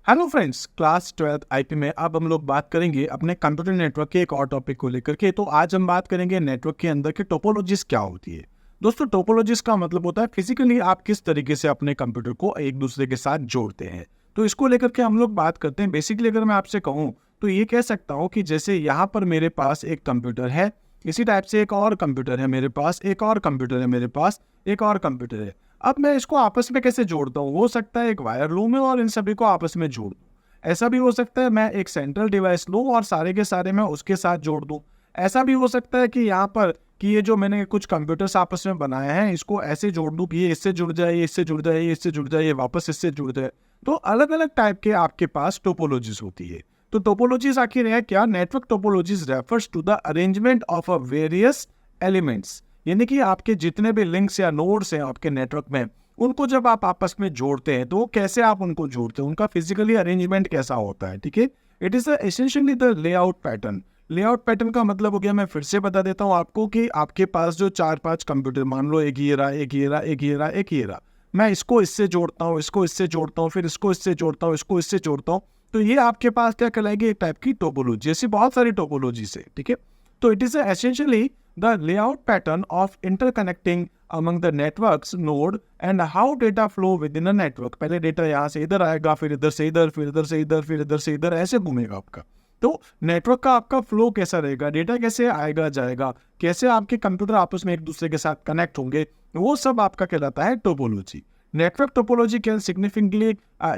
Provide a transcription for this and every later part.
Hello friends, class 12th IP में अब हम लोग बात करेंगे अपने कंप्यूटर नेटवर्क के एक और टॉपिक को लेकर के। तो आज हम बात करेंगे नेटवर्क के अंदर की टोपोलॉजीज क्या होती है। दोस्तों, टोपोलॉजीज का मतलब होता है फिजिकली आप किस तरीके से अपने कंप्यूटर को एक दूसरे के साथ जोड़ते हैं। तो इसको लेकर के हम लोग बात करते हैं। बेसिकली अगर मैं आपसे कहूँ तो ये कह सकता हूँ कि जैसे यहाँ पर मेरे पास एक कंप्यूटर है, इसी टाइप से एक और कंप्यूटर है मेरे पास, एक और कंप्यूटर है मेरे पास, एक और कंप्यूटर है। अब मैं इसको आपस में कैसे जोड़ता हूँ? हो सकता है एक वायर लूँ मैं और इन सभी को आपस में जोड़ दूँ। ऐसा भी हो सकता है मैं एक सेंट्रल डिवाइस लूँ और सारे के सारे मैं उसके साथ जोड़ दूँ। ऐसा भी हो सकता है कि यहाँ पर कि ये जो मैंने कुछ कंप्यूटर्स आपस में बनाए हैं, इसको ऐसे जोड़ दूँ कि ये इससे जुड़ जाए, ये इससे जुड़ जाए, ये इससे जुड़ जाए, ये वापस इससे जुड़ जाए। तो अलग-अलग टाइप के आपके पास टोपोलॉजीज़ होती है। तो टोपोलॉजीज़ आखिर है क्या? Network topologies refers to the arrangement of a various elements, यानी कि आपके जितने भी लिंक्स या नोड्स हैं आपके नेटवर्क में, उनको जब आप आपस में जोड़ते हैं तो कैसे आप उनको जोड़ते हैं, उनका फिजिकली अरेंजमेंट कैसा होता है। ठीक है, it is essentially the layout pattern. Layout pattern का मतलब हो गया, मैं फिर से बता देता हूँ आपको कि आपके पास जो 4-5 कंप्यूटर, मान लो एक ये रहा, एक ये रहा, एक ये रहा, एक ये रहा, मैं इसको इससे जोड़ता हूँ, इसको इससे जोड़ता हूँ, फिर इसको इससे जोड़ता हूँ, इसको इससे जोड़ता हूँ। तो ये आपके पास क्या कहलाएगी? एक टाइप की टोपोलॉजी। ऐसी बहुत सारी टोपोलॉजी है। ठीक है, तो it is essentially the layout pattern of interconnecting among the networks node and how data flow within a network। पहले डेटा यहाँ से इधर आएगा, फिर इधर से इधर, फिर इधर से इधर, फिर इधर से इधर, ऐसे घूमेगा आपका। तो नेटवर्क का आपका फ्लो कैसा रहेगा, डेटा कैसे आएगा जाएगा, कैसे आपके कंप्यूटर आपस में एक दूसरे के साथ कनेक्ट होंगे, वो सब आपका कहलाता है topology. Network topology can significantly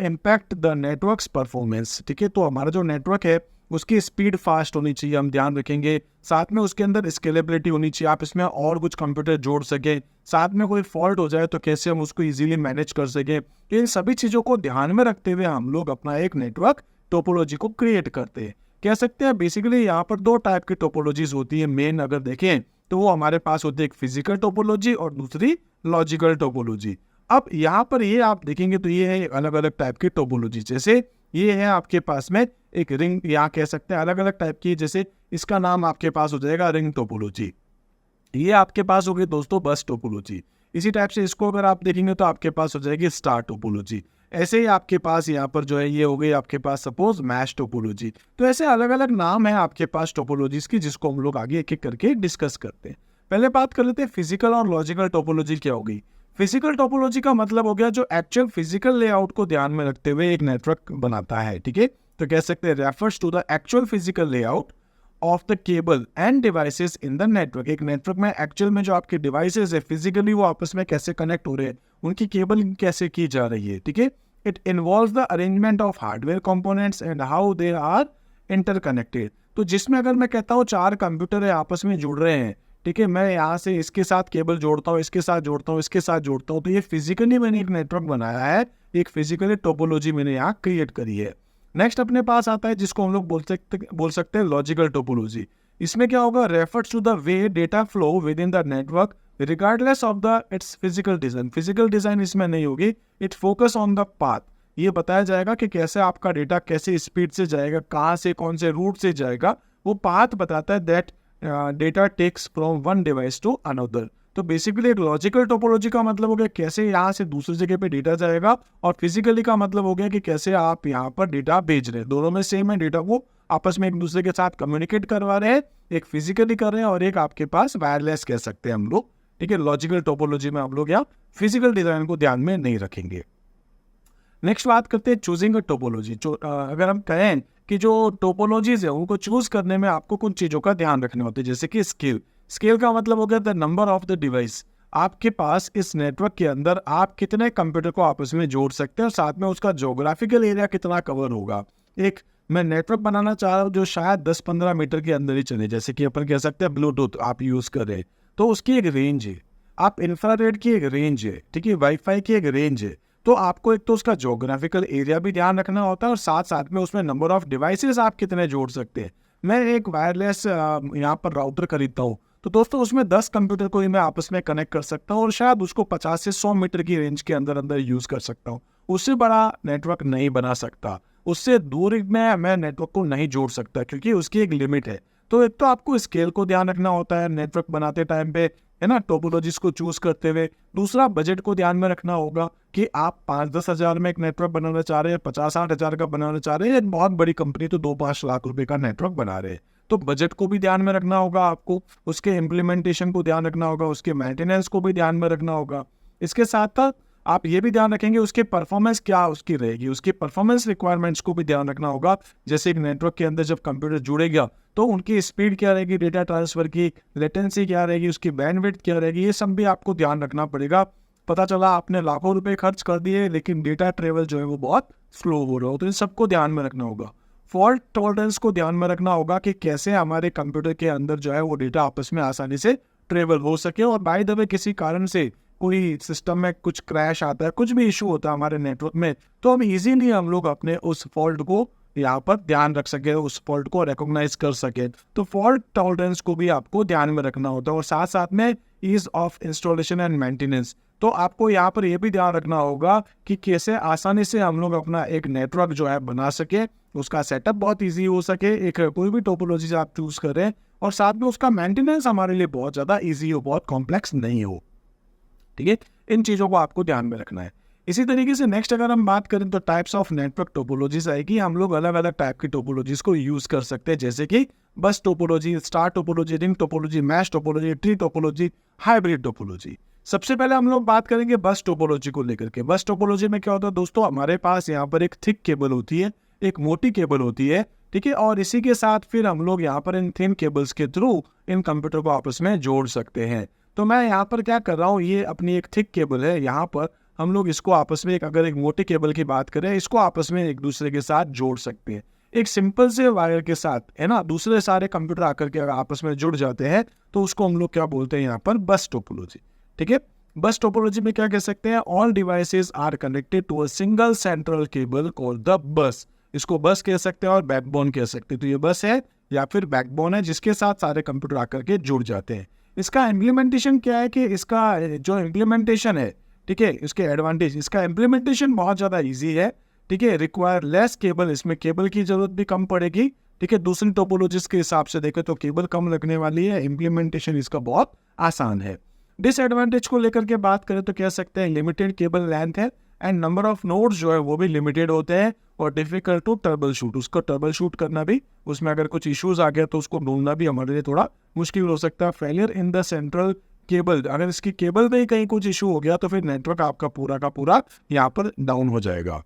impact the networks performance. ठीक है, तो हमारा जो नेटवर्क है उसकी स्पीड फास्ट होनी चाहिए, हम ध्यान रखेंगे। साथ में उसके अंदर स्केलेबिलिटी होनी चाहिए, आप इसमें और कुछ कंप्यूटर जोड़ सके। साथ में कोई फॉल्ट हो जाए तो कैसे हम उसको इजीली मैनेज कर सके। तो इन सभी चीज़ों को ध्यान में रखते हुए हम लोग अपना एक नेटवर्क टोपोलॉजी को क्रिएट करते हैं। कह सकते हैं बेसिकली यहाँ पर दो टाइप की टोपोलॉजीज होती है मेन। अगर देखें तो वो हमारे पास होती है एक फिजिकल टोपोलॉजी और दूसरी लॉजिकल टोपोलॉजी। अब यहाँ पर ये आप देखेंगे तो ये है अलग अलग टाइप की टोपोलॉजी। जैसे ये है आपके पास में एक रिंग, यहाँ कह सकते हैं अलग अलग टाइप की। जैसे इसका नाम आपके पास हो जाएगा रिंग टोपोलॉजी। ये आपके पास हो गई दोस्तों बस टोपोलॉजी। इसी टाइप से इसको अगर आप देखेंगे तो आपके पास हो जाएगी स्टार टोपोलॉजी। ऐसे ही आपके पास यहाँ पर जो है ये हो गई आपके पास सपोज मैश टोपोलॉजी। तो ऐसे अलग अलग नाम है आपके पास टोपोलॉजीज की, जिसको हम लोग आगे एक एक करके डिस्कस करते हैं। पहले बात कर लेते हैं फिजिकल और लॉजिकल टोपोलॉजी क्या होगी। फिजिकल टोपोलॉजी का मतलब हो गया जो एक्चुअल फिजिकल लेआउट को ध्यान में रखते हुए एक नेटवर्क बनाता है। ठीक है, तो कह सकते हैं refers to the actual physical layout of the cable and devices in the network. एक नेटवर्क में एक्चुअल में जो आपके डिवाइसेस है फिजिकली वो आपस में कैसे कनेक्ट हो रहे हैं, उनकी केबलिंग कैसे की जा रही है। ठीक है, it involves the arrangement of hardware components and how they are interconnected. तो जिसमें अगर मैं कहता हूँ 4 कंप्यूटर है आपस में जुड़ रहे हैं, ठीक है, मैं यहाँ से इसके साथ केबल जोड़ता हूँ, इसके साथ जोड़ता हूँ, इसके साथ जोड़ता हूँ, तो ये फिजिकली मैंने एक नेटवर्क बनाया है, एक फिजिकली टोपोलॉजी मैंने यहाँ क्रिएट करी है। नेक्स्ट अपने पास आता है जिसको हम लोग बोल सकते हैं लॉजिकल टोपोलॉजी। इसमें क्या होगा? Refers to the way data flow within the network regardless of the its physical design. Physical design इसमें नहीं होगी, it focus on the path. ये बताया जाएगा कि कैसे आपका डेटा कैसे स्पीड से जाएगा, कहाँ से कौन से रूट से जाएगा, वो पाथ बताता है that data takes from one device to another. तो बेसिकली एक लॉजिकल टोपोलॉजी का मतलब हो गया कैसे यहाँ से दूसरी जगह पे डेटा जाएगा, और फिजिकली का मतलब हो गया कि कैसे आप यहाँ पर डेटा भेज रहे हैं। दोनों में सेम है, डेटा को आपस में एक दूसरे के साथ कम्युनिकेट करवा रहे हैं, एक फिजिकली कर रहे हैं और एक आपके पास वायरलेस कह सकते हैं हम लोग। ठीक है, लॉजिकल टोपोलॉजी में हम लोग यहाँ फिजिकल डिजाइन को ध्यान में नहीं रखेंगे। नेक्स्ट बात करते हैं चूजिंग अ टोपोलॉजी। अगर हम कहें कि जो टोपोलॉजीज है उनको चूज करने में आपको कुछ चीज़ों का ध्यान रखने होते हैं, जैसे कि स्केल। स्केल का मतलब हो गया the number of the device. आपके पास इस नेटवर्क के अंदर आप कितने कंप्यूटर को आपस में जोड़ सकते हैं और साथ में उसका जोग्राफिकल एरिया कितना कवर होगा। एक मैं नेटवर्क बनाना चाह रहा हूँ जो शायद 10-15 मीटर के अंदर ही चले, जैसे कि अपन कह सकते हैं ब्लूटूथ आप यूज़ कर रहे हैं, तो उसकी एक रेंज है। आप इंफ्रारेड की एक रेंज है, ठीक है, वाईफाई की एक रेंज है। तो आपको एक तो उसका जोग्राफिकल एरिया भी ध्यान रखना होता है और साथ साथ में उसमें नंबर ऑफ डिवाइसेस आप कितने जोड़ सकते हैं। मैं एक वायरलेस यहाँ पर राउटर खरीदता हूँ, तो दोस्तों उसमें 10 कंप्यूटर को ही मैं आपस में कनेक्ट कर सकता हूँ और शायद उसको 50 से 100 मीटर की रेंज के अंदर अंदर यूज़ कर सकता हूँ। उससे बड़ा नेटवर्क नहीं बना सकता, उससे दूर में मैं नेटवर्क को नहीं जोड़ सकता, क्योंकि उसकी एक लिमिट है। तो एक तो आपको स्केल को ध्यान रखना होता है नेटवर्क बनाते टाइम पे, है ना, टोपोलॉजीज को चूज करते हुए। दूसरा, बजट को ध्यान में रखना होगा कि आप 5-10 हज़ार में एक नेटवर्क बनाना चाह रहे हैं, 50-60 हज़ार का बनाना चाह रहे हैं, बहुत बड़ी कंपनी तो 2-5 लाख रुपए का नेटवर्क बना रहे हैं। तो बजट को भी ध्यान में रखना होगा आपको, उसके इम्प्लीमेंटेशन को ध्यान रखना होगा, उसके मेंटेनेंस को भी ध्यान में रखना होगा। इसके साथ साथ आप ये भी ध्यान रखेंगे उसके परफॉर्मेंस क्या उसकी रहेगी, उसकी परफॉर्मेंस रिक्वायरमेंट्स को भी ध्यान रखना होगा। जैसे एक नेटवर्क के अंदर जब कंप्यूटर जुड़ेगा तो उनकी स्पीड क्या रहेगी, डेटा ट्रांसफर की लेटेंसी क्या रहेगी, उसकी बैंडविड्थ क्या रहेगी, ये सब भी आपको ध्यान रखना पड़ेगा। पता चला आपने लाखों रुपए खर्च कर दिए लेकिन डेटा ट्रेवल जो है वो बहुत स्लो हो रहा हो, तो इन सबको ध्यान में रखना होगा। फॉल्ट टॉलरेंस को ध्यान में रखना होगा कि कैसे हमारे कंप्यूटर के अंदर जो है वो डेटा आपस में आसानी से ट्रेवल हो सके, और बाय द वे किसी कारण से कोई सिस्टम में कुछ क्रैश आता है, कुछ भी इशू होता है हमारे नेटवर्क में, तो हम इजीली हम लोग अपने उस फॉल्ट को यहाँ पर ध्यान रख सके, उस फॉल्ट को रिकॉग्नाइज कर सके। तो फॉल्ट टॉलरेंस को भी आपको ध्यान में रखना होता है, और साथ साथ में ease of installation and maintenance. तो आपको यहाँ पर यह भी ध्यान रखना होगा कि कैसे आसानी से हम लोग अपना एक नेटवर्क जो है बना सके, उसका सेटअप बहुत ईजी हो सके, एक कोई भी टोपोलॉजी आप चूज करें, और साथ में उसका मेंटेनेंस हमारे लिए बहुत ज़्यादा ईजी हो, बहुत कॉम्प्लेक्स नहीं हो। ठीक है, इन चीज़ों को आपको ध्यान में रखना है। इसी तरीके से नेक्स्ट अगर हम बात करें तो टाइप्स ऑफ नेटवर्क टोपोलॉजीज आएगी। हम लोग अलग अलग टाइप की टोपोलॉजीज को यूज कर सकते हैं, जैसे कि बस topology, star topology, ring topology, mesh topology, tree topology, hybrid topology. सबसे पहले हम लोग बात करेंगे बस टोपोलॉजी को लेकर के। बस टोपोलॉजी में क्या होता है दोस्तों, हमारे पास यहाँ पर एक थिक केबल होती है, एक मोटी केबल होती है, ठीक है, और इसी के साथ फिर हम लोग यहाँ पर इन थिन केबल्स के थ्रू इन कंप्यूटर को आपस में जोड़ सकते हैं। तो मैं यहाँ पर क्या कर रहा हूँ, ये अपनी एक थिक केबल है, यहाँ पर हम लोग इसको आपस में अगर एक मोटे केबल की बात करें, इसको आपस में एक दूसरे के साथ जोड़ सकते हैं एक सिंपल से वायर के साथ, है ना। दूसरे सारे कंप्यूटर आकर के अगर आपस में जुड़ जाते हैं तो उसको हम लोग क्या बोलते हैं यहाँ पर, बस टोपोलॉजी। ठीक है, बस टोपोलॉजी में क्या कह सकते हैं, all devices are connected to a single central cable called the bus. इसको बस कह सकते हैं और बैकबोन कह सकते हैं। तो ये बस है या फिर बैकबोन है जिसके साथ सारे कंप्यूटर आकर के जुड़ जाते हैं। इसका इम्प्लीमेंटेशन क्या है कि इसका जो इम्प्लीमेंटेशन है, ठीक है, इसके एडवांटेज, इसका इम्प्लीमेंटेशन बहुत ज़्यादा इजी है। ठीक है, रिक्वायर लेस केबल, इसमें केबल की जरूरत भी कम पड़ेगी। ठीक है, दूसरी टोपोलॉजीज के हिसाब से देखें तो केबल कम लगने वाली है, इम्प्लीमेंटेशन इसका बहुत आसान है। डिसएडवांटेज को लेकर के बात करें तो कह सकते हैं लिमिटेड केबल लेंथ है एंड नंबर ऑफ नोड्स जो है वो भी लिमिटेड होते हैं, और डिफिकल्ट टू ट्रबल शूट, उसको ट्रबल शूट करना भी, उसमें अगर कुछ इश्यूज आ गया तो उसको ढूंढना भी हमारे लिए थोड़ा मुश्किल हो सकता है। Failure in the central cable, अगर इसकी केबल में ही कहीं कुछ इशू हो गया तो फिर नेटवर्क आपका पूरा का पूरा यहाँ पर डाउन हो जाएगा।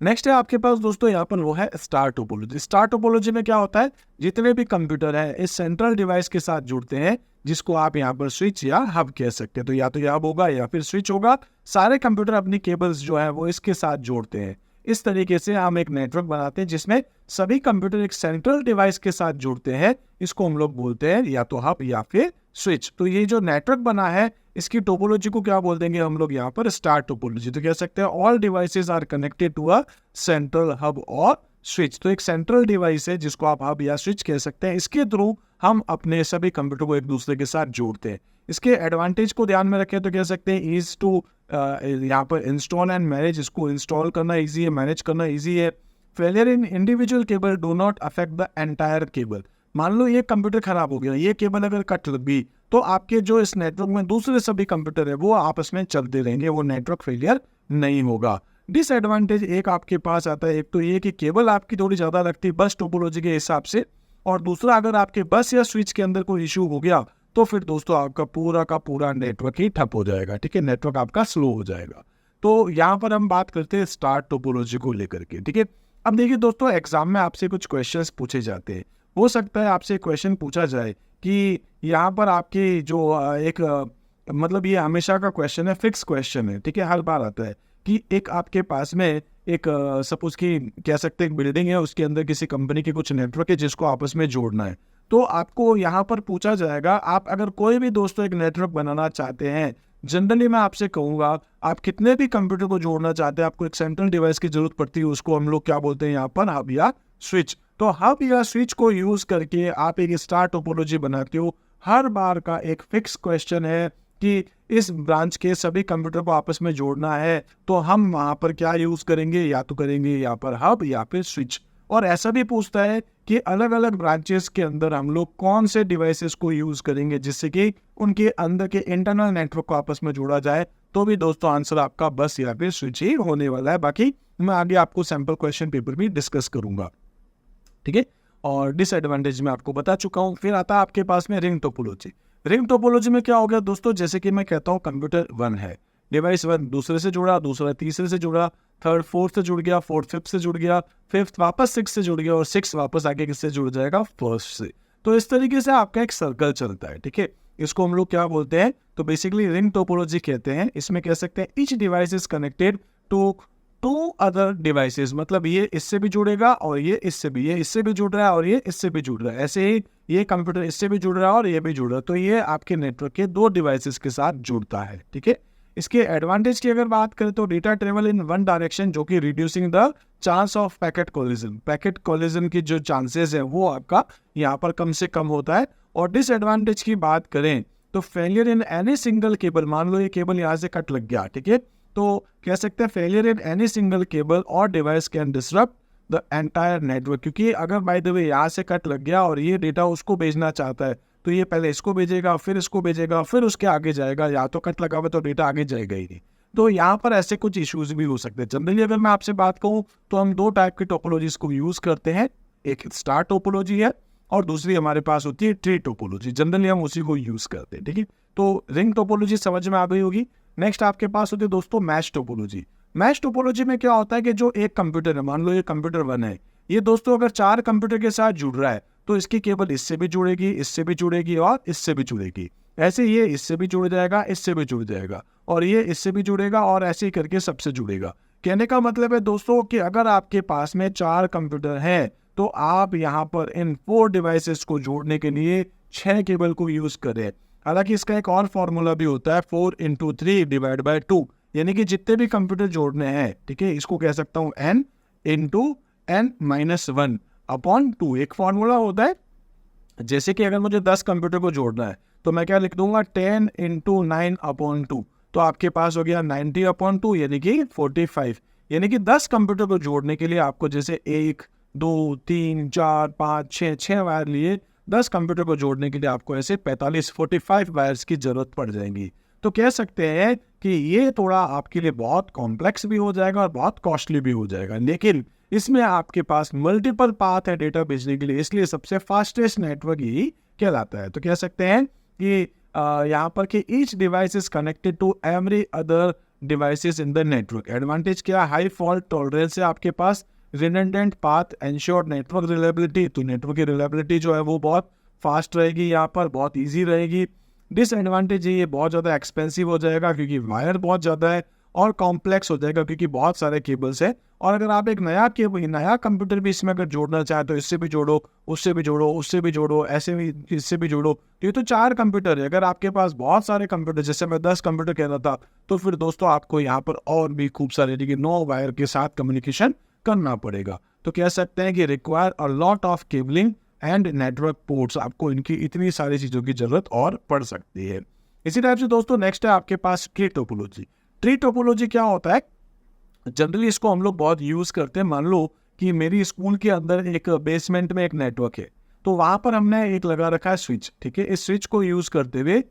नेक्स्ट है आपके पास दोस्तों यहाँ पर वो है स्टार टोपोलॉजी। स्टार टोपोलॉजी में क्या होता है, जितने भी कंप्यूटर है इस सेंट्रल डिवाइस के साथ जुड़ते हैं, जिसको आप यहाँ पर स्विच या हब कह सकते हैं। तो या तो हब होगा या फिर स्विच होगा, सारे कंप्यूटर अपनी केबल्स जो है वो इसके साथ जोड़ते हैं। इस तरीके से हम एक नेटवर्क बनाते हैं जिसमें सभी कंप्यूटर एक सेंट्रल डिवाइस के साथ जुड़ते हैं, इसको हम लोग बोलते हैं या तो हब या फिर स्विच। तो ये जो नेटवर्क बना है इसकी टोपोलॉजी को क्या बोल देंगे हम लोग यहाँ पर, स्टार टोपोलॉजी। तो कह सकते हैं all devices are connected to a central hub और स्विच। तो एक सेंट्रल डिवाइस है जिसको आप हब या स्विच कह सकते हैं, इसके थ्रू हम अपने सभी कंप्यूटर को एक दूसरे के साथ जोड़ते हैं। इसके एडवांटेज को ध्यान में रखें तो कह सकते हैं ईज टू यहाँ पर इंस्टॉल एंड मैनेज, इसको इंस्टॉल करना ईजी है, मैनेज करना ईजी है। Failure in individual cable do not affect the entire cable. मान लो ये कंप्यूटर खराब हो गया, ये केबल अगर कट लग गई तो आपके जो इस नेटवर्क में दूसरे सभी कंप्यूटर है वो आपस में चलते रहेंगे, वो नेटवर्क फेलियर नहीं होगा। डिसएडवांटेज एक आपके पास आता है, एक तो ये कि केबल आपकी थोड़ी ज़्यादा लगती है बस टोपोलॉजी के हिसाब से, और दूसरा अगर आपके बस या स्विच के अंदर कोई इशू हो गया तो फिर दोस्तों आपका पूरा का पूरा नेटवर्क ही ठप हो जाएगा। ठीक है, नेटवर्क आपका स्लो हो जाएगा। तो यहाँ पर हम बात करते हैं स्टार टोपोलॉजी को लेकर के। ठीक है, अब देखिए दोस्तों, एग्जाम में आपसे कुछ क्वेश्चंस पूछे जाते हैं। हो सकता है आपसे क्वेश्चन पूछा जाए कि यहाँ पर आपकी जो मतलब ये हमेशा का क्वेश्चन है, फिक्स क्वेश्चन है। ठीक है, हर बार आता है कि एक आपके पास में एक सपोज की कह सकते हैं एक बिल्डिंग है, उसके अंदर किसी कंपनी के कुछ नेटवर्क है जिसको आपस में जोड़ना है। तो आपको यहाँ पर पूछा जाएगा, आप अगर कोई भी दोस्तों एक नेटवर्क बनाना चाहते हैं, जनरली मैं आपसे कहूँगा आप कितने भी कंप्यूटर को जोड़ना चाहते हैं, आपको एक सेंट्रल डिवाइस की जरूरत पड़ती है, उसको हम लोग क्या बोलते हैं यहाँ पर, हब या स्विच। तो हब या स्विच को यूज करके आप एक स्टार टोपोलॉजी बनाते हो। हर बार का एक फिक्स क्वेश्चन है कि इस ब्रांच के सभी कंप्यूटर को आपस में जोड़ना है तो हम वहाँ पर क्या यूज करेंगे, या तो करेंगे यहाँ पर हब या फिर स्विच। और ऐसा भी पूछता है कि अलग अलग ब्रांचेस के अंदर हम लोग कौन से डिवाइसेस को यूज़ करेंगे जिससे कि उनके अंदर के इंटरनल नेटवर्क को आपस में जोड़ा जाए। तो भी दोस्तों आंसर आपका बस या फिर स्विच ही होने वाला है। बाकी मैं आगे आपको सैम्पल क्वेश्चन पेपर भी डिस्कस करूंगा, ठीक है। और डिसएडवांटेज मैं आपको बता चुका हूँ। फिर आता है आपके पास में रिंग टोपोलॉजी। रिंग टोपोलॉजी में क्या हो गया दोस्तों, जैसे कि मैं कहता हूँ कंप्यूटर 1 है, डिवाइस 1 दूसरे से जुड़ा, दूसरा तीसरे से जुड़ा, थर्ड फोर्थ से जुड़ गया, फोर्थ फिफ्थ से जुड़ गया, फिफ्थ वापस 6 से जुड़ गया और 6 वापस आगे किससे जुड़ जाएगा, फर्स्ट से। तो इस तरीके से आपका एक सर्कल चलता है, ठीक है। इसको हम लोग क्या बोलते हैं, तो बेसिकली रिंग टोपोलॉजी कहते हैं। इसमें कह सकते हैं each device is connected to 2 other devices, मतलब ये इससे भी जुड़ेगा और ये इससे भी, ये इससे भी जुड़ रहा है और ये इससे भी जुड़ रहा है। ऐसे ही ये कंप्यूटर इससे भी जुड़ रहा है और ये भी जुड़ रहा है। तो ये आपके नेटवर्क के 2 डिवाइसेस के साथ जुड़ता है, ठीक है। इसके एडवांटेज की अगर बात करें तो data travel in one direction, जो कि reducing the chance of packet collision. Packet collision की जो चांसेस है वो आपका यहाँ पर कम से कम होता है। और डिसएडवांटेज की बात करें तो failure in any single cable, मान लो ये केबल यहाँ से कट लग गया, ठीक है, तो कह सकते हैं failure in any single cable और device can disrupt the entire network. क्योंकि अगर बाय द वे यहाँ से कट लग गया और ये डेटा उसको भेजना चाहता है तो ये पहले इसको भेजेगा, फिर इसको भेजेगा, फिर उसके आगे जाएगा, या तो कट लगा हुआ तो डेटा आगे जाएगा ही नहीं। तो यहाँ पर ऐसे कुछ इश्यूज भी हो सकते हैं। जनरली अगर मैं आपसे बात कहूँ तो हम 2 टाइप की टोपोलॉजीज को यूज करते हैं, एक स्टार टोपोलॉजी है और दूसरी हमारे पास होती है ट्री टोपोलॉजी। जनरली हम उसी को यूज करते हैं, ठीक है। तो रिंग टोपोलॉजी समझ में आ गई होगी। नेक्स्ट आपके पास होती है दोस्तों मैश टोपोलॉजी। मैश टोपोलॉजी में क्या होता है कि जो एक कंप्यूटर है, मान लो ये कंप्यूटर 1 है, ये दोस्तों अगर 4 कंप्यूटर के साथ जुड़ रहा है तो इसकी केबल इससे भी जुड़ेगी, इससे भी जुड़ेगी और इससे भी जुड़ेगी। ऐसे ये इससे भी जुड़ जाएगा, इससे भी जुड़ जाएगा और ये इससे भी जुड़ेगा और ऐसे ही करके सबसे जुड़ेगा। कहने का मतलब है दोस्तों कि अगर आपके पास में 4 कंप्यूटर हैं तो आप यहाँ पर इन 4 डिवाइसेस को जोड़ने के लिए 6 केबल को यूज करें। हालांकि इसका एक और फॉर्मूला भी होता है 4 × 3 डिवाइड बाय 2, यानी कि जितने भी कंप्यूटर जोड़ने हैं, ठीक है, इसको कह सकता हूँ n × n-1 अपॉन 2। एक फॉर्मूला होता है, जैसे कि अगर मुझे 10 कंप्यूटर को जोड़ना है तो मैं क्या लिख दूंगा 10 × 9 अपॉन 2, तो आपके पास हो गया 90 अपॉन 2 यानी कि 45। यानी कि 10 कंप्यूटर को जोड़ने के लिए आपको जैसे 1 2 3 4 5 6 वायर लिए 10 कंप्यूटर को जोड़ने के लिए आपको ऐसे 45 वायर्स की जरूरत पड़ जाएंगी। तो कह सकते हैं कि ये थोड़ा आपके लिए बहुत कॉम्प्लेक्स भी हो जाएगा और बहुत कॉस्टली भी हो जाएगा, लेकिन इसमें आपके पास मल्टीपल पाथ है डेटा भेजने के लिए, इसलिए सबसे फास्टेस्ट नेटवर्क यही कहलाता है। तो कह सकते हैं कि यहाँ पर कि each device is connected to every other devices in the network. Advantage क्या, हाई फॉल्ट टॉलरेंस है आपके पास, redundant path, ensure network reliability, तो नेटवर्क की रिलायबिलिटी जो है वो बहुत फास्ट रहेगी, यहाँ पर बहुत ईजी रहेगी। डिसएडवांटेज ये बहुत ज़्यादा एक्सपेंसिव हो जाएगा क्योंकि वायर बहुत ज़्यादा है और कॉम्प्लेक्स हो जाएगा क्योंकि बहुत सारे केबल्स है। और अगर आप एक नया कंप्यूटर भी इसमें अगर जोड़ना चाहे तो इससे भी जोड़ो, उससे भी जोड़ो, उससे भी जोड़ो, ऐसे भी इससे भी जोड़ो, तो ये तो 4 कंप्यूटर है। अगर आपके पास बहुत सारे कंप्यूटर, जैसे मैं 10 कंप्यूटर कह रहा था, तो फिर दोस्तों आपको यहाँ पर और भी खूब सारे 9 वायर के साथ कम्युनिकेशन करना पड़ेगा। तो कह सकते हैं कि require a lot of cabling and network ports, आपको इनकी इतनी सारी चीज़ों की जरूरत और पड़ सकती है। इसी टाइप से दोस्तों नेक्स्ट है आपके पास ट्री टोपोलॉजी। ट्री टोपोलॉजी क्या होता है, जनरली इसको हम लोग बहुत यूज़ करते हैं। मान लो कि मेरी स्कूल के अंदर एक बेसमेंट में एक नेटवर्क है, तो वहाँ पर हमने एक लगा रखा है स्विच, ठीक है। इस स्विच को यूज़ करते हुए,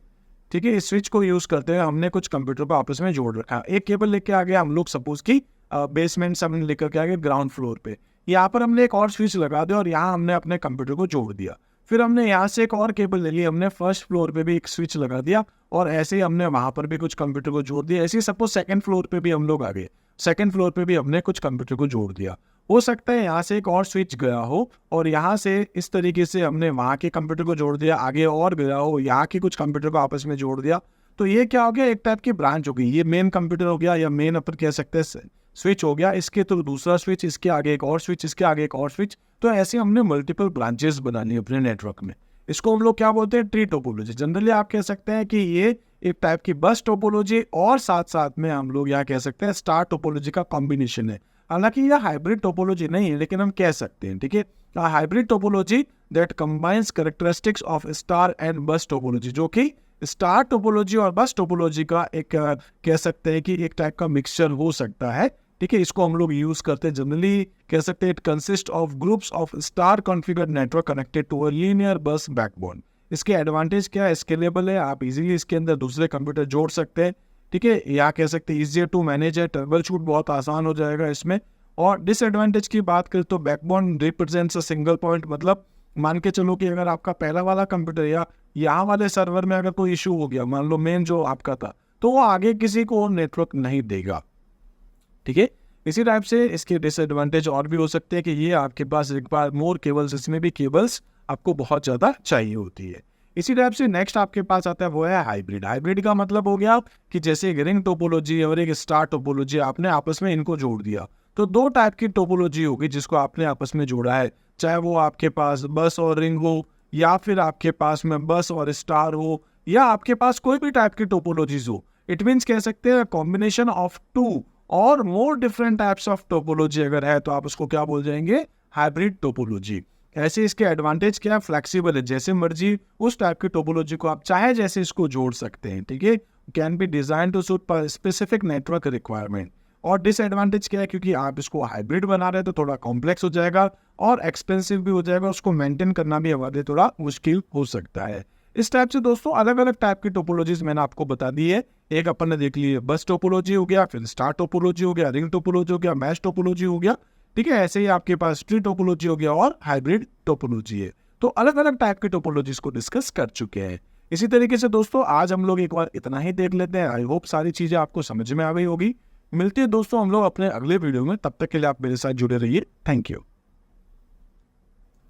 ठीक है, इस स्विच को यूज़ करते हुए हमने कुछ कंप्यूटर को आपस में जोड़ रखा है। एक केबल लेके आ गया हम लोग, सपोज कि बेसमेंट से हमने लेकर के आ गए ग्राउंड फ्लोर पे, यहाँ पर हमने एक और स्विच लगा दिया और यहाँ हमने अपने कंप्यूटर को जोड़ दिया। फिर हमने यहाँ से एक और केबल ले ली, हमने फर्स्ट फ्लोर पे भी एक स्विच लगा दिया और ऐसे ही हमने वहाँ पर भी कुछ कंप्यूटर को जोड़ दिया। ऐसे ही सपोज सेकंड फ्लोर पे भी हम लोग आ गए, सेकंड फ्लोर पे भी हमने कुछ कंप्यूटर को जोड़ दिया। हो सकता है यहाँ से एक और स्विच गया हो और यहाँ से इस तरीके से हमने वहाँ के कंप्यूटर को जोड़ दिया, आगे और गया हो, यहाँ के कुछ कंप्यूटर को आपस में जोड़ दिया। तो ये क्या हो गया, एक टाइप की ब्रांच हो गई। ये मेन कंप्यूटर हो गया या मेन अपन कह सकते हैं स्विच हो गया, इसके तो दूसरा स्विच, इसके आगे एक और स्विच, इसके आगे एक और स्विच। तो ऐसे हमने मल्टीपल ब्रांचेस बना ली अपने नेटवर्क में। इसको हम लोग क्या बोलते हैं, ट्री टोपोलॉजी। जनरली आप कह सकते हैं कि ये एक टाइप की बस टोपोलॉजी और साथ साथ में हम लोग यहाँ कह सकते हैं स्टार टोपोलॉजी का कॉम्बिनेशन है। हालांकि यह हाइब्रिड टोपोलॉजी नहीं है, लेकिन हम कह सकते हैं, ठीक है, hybrid topology that combines characteristics of star and बस टोपोलॉजी, जो कि स्टार टोपोलॉजी और बस टोपोलॉजी का एक कह सकते हैं कि एक टाइप का मिक्सचर हो सकता है। ठीक है, इसको हम लोग यूज करते हैं जनरली, कह सकते हैं it consist of groups of star configured network connected to a linear bus backbone. इसके एडवांटेज क्या है, स्केलेबल है, आप इजीली इसके अंदर दूसरे कंप्यूटर जोड़ सकते हैं। ठीक है, या कह सकते हैं इजियर टू मैनेज है, ट्रबल शूट बहुत आसान हो जाएगा इसमें। और डिसएडवांटेज की बात करें तो backbone represents a single point, मतलब मान के चलो कि अगर आपका पहला वाला कंप्यूटर या यहाँ वाले सर्वर में अगर कोई इशू हो गया, मान लो मेन जो आपका था, तो वो आगे किसी को नेटवर्क नहीं देगा। ठीक है, इसी टाइप से इसके डिसएडवांटेज और भी हो सकते हैं कि ये आपके पास रिक्वायर मोर केबल्स, इसमें भी केबल्स आपको बहुत ज़्यादा चाहिए होती है। इसी टाइप से नेक्स्ट आपके पास आता है वो है हाइब्रिड। हाइब्रिड का मतलब हो गया कि जैसे एक रिंग टोपोलॉजी और एक स्टार टोपोलॉजी, आपने आपस में इनको जोड़ दिया, तो दो टाइप की टोपोलॉजी होगी जिसको आपने आपस में जोड़ा है, चाहे वो आपके पास बस और रिंग हो, या फिर आपके पास में बस और स्टार हो, या आपके पास कोई भी टाइप की टोपोलॉजीज हो। इट मीन्स कह सकते हैं कॉम्बिनेशन ऑफ टू और more different types of topology अगर है तो आप उसको क्या बोल जाएंगे, हाइब्रिड टोपोलॉजी। ऐसे इसके एडवांटेज क्या है, फ्लेक्सिबल है, जैसे मर्जी उस टाइप की टोपोलॉजी को आप चाहे जैसे इसको जोड़ सकते हैं। ठीक है, can be design to suit specific network requirement. और डिसएडवांटेज क्या है, क्योंकि आप इसको हाइब्रिड बना रहे हैं तो थोड़ा कॉम्प्लेक्स हो जाएगा और एक्सपेंसिव भी हो जाएगा, उसको मेंटेन करना भी हमारे लिए थोड़ा मुश्किल हो सकता है। इस टाइप से दोस्तों अलग अलग टाइप की टोपोलॉजीज मैंने आपको बता दी है। एक अपन ने देख ली है बस टोपोलॉजी हो गया, फिर स्टार टोपोलॉजी हो गया, रिंग टोपोलॉजी हो गया, मैश टोपोलॉजी हो गया। ठीक है, ऐसे ही आपके पास ट्री टोपोलॉजी हो गया और हाइब्रिड टोपोलॉजी है। तो अलग अलग टाइप की टोपोलॉजीज को डिस्कस कर चुके हैं। इसी तरीके से दोस्तों आज हम लोग एक बार इतना ही देख लेते हैं। आई होप सारी चीजें आपको समझ में आ गई होगी। मिलते हैं दोस्तों हम लोग अपने अगले वीडियो में, तब तक के लिए आप मेरे साथ जुड़े रहिए। Thank you.